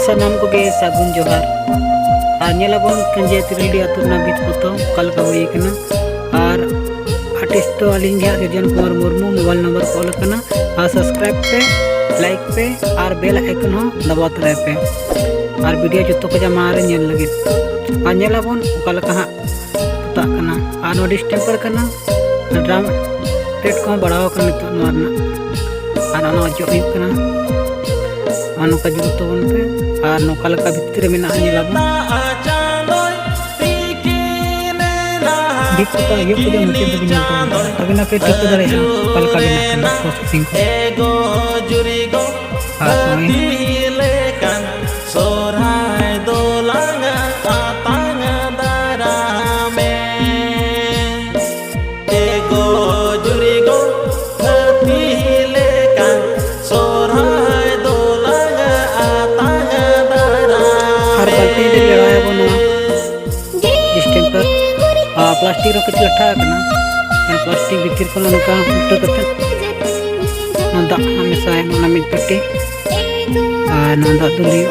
सानाम को गे सागुन जोहार और नेलाबन कंजे तिरडी अतुना बीत पतो कल का हुई कना और आर्टिस्ट तो अलिंग गया सृजन Kumar Murmu mobile number call करना और सब्सक्राइब पे लाइक पे और बेल आइकन हो दबात रहे पे और वीडियो जो तो को जमा रे नेल लगे और नेलाबन कल का पता करना और नो डिस्टेंपर करना ड्राम रेट को बढ़ाव करना तो नोरना और नो जो करना और का जुड़ तो बन पे और नोकल का भितर में ना नेलाबन बीच का ये पूजा मुझे तो बिना तभी ना पे टिक दरे कल का बिना प्रोसेसिंग को सोराय दोलांग आतांग दारामे एगो जुरिगो हतीलेकान सोराय दोलांग आतांग दारामे हर बाल्टी दे लड़ाया बनो डिस्टेंपर प्लास्टिक रो कच लठा करना प्लास्टिक भीतर को नका उल्टा करते नंदा हमेशा है ना मिट पट्टी नंदा दुलियो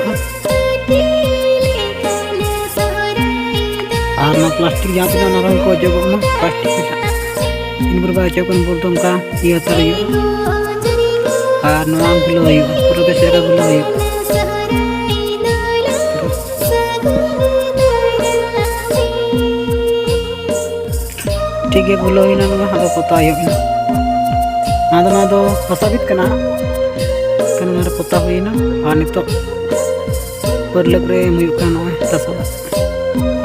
और ना प्लास्टिक जहाँ पे ना रंग को जब ना प्लास्टिक इन बरबा चौकन बोल तो उनका ये तरह यो और नवाम गुलो यो पूरा बेचेरा गुलो यो ठीक है गुलो ही ना हद पता यो ना दो हसाबित करना करना पता हुई ना और नितो परलक रे मुयुका नोय तसो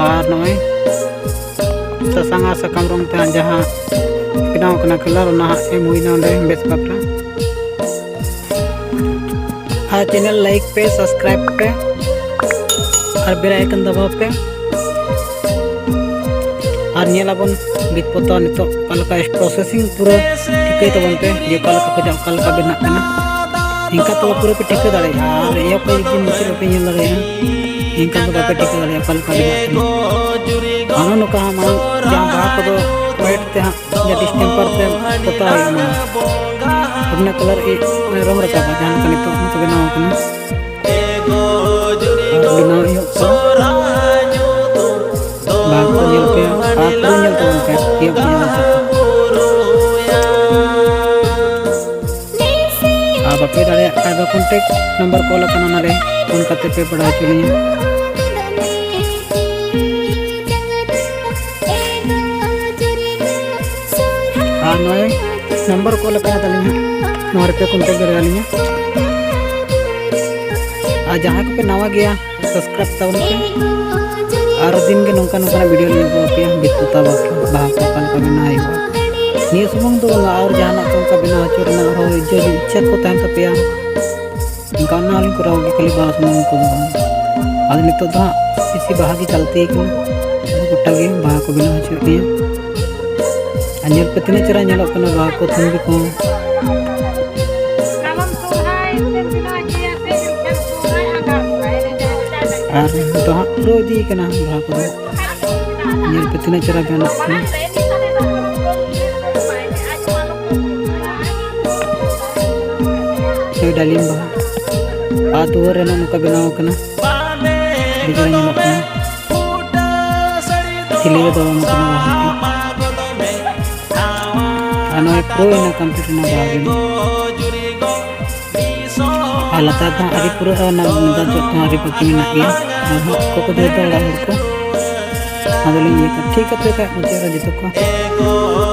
और नोय ससांगा सकाम रंग ते जहां बिनाव कना कलर ना एम हुई ना ओंडे बेस बापरा आ चैनल लाइक पे सब्सक्राइब पे और बेल आइकन दबाव पे और नेलाबन बीत पता नितो कल का प्रोसेसिंग पूरा ठीक है तो बनते ये कल का बिना करना इनका तो पूरे पे टिक दाड़े और ये कोई भी मुझे पे ये लगे हैं इनका तो पे टिक दाड़े कल का बिना आनो नो कहा मान जहां बाहर को तो वाइट ते हां या डिस्टेंपर ते पता है ना अपना कलर ए रंग रखा है जहां कने तो बनाओ करना बनाओ यो बात तो ये पे आप तो ये तो ये बापे दाड़े आबा कॉन्टैक्ट नंबर कॉल करना ना रे फोन करते पे पड़ा चलिए हां नोय नंबर कॉल करना तलिए नोर पे कॉन्टैक्ट कर लिया आ जहां पे नवा गया सब्सक्राइब तावन पे और दिन के नोका नोका वीडियो ले को पे बितता बा कल का बिना आयो निये सुमंग तो और जहां तो का बिना चोरना हो जो इच्छा को तहन तपिया गाना वाली कराओ खाली बास मन को आज नितो तो इसी बाहा की चलती है कि गोटा के बाहा को बिना चोरनी अंजल पतिने चरा नेलो कना बाहा को तुम भी को और तो रो दी कना बाहा को अंजल पतिने चरा गाना डालिम बहा आ तो रे ना नुका बनाओ कना दिगरा ᱧᱮᱞᱚᱜ कना सिले दो नुका आनो प्रो ina कंप्लीट ना बागे आलता था अरे पूरा ना नदा जो तुम्हारी पति में ना किया को दे दो को आदले ये ठीक है तो मुझे राजी तो को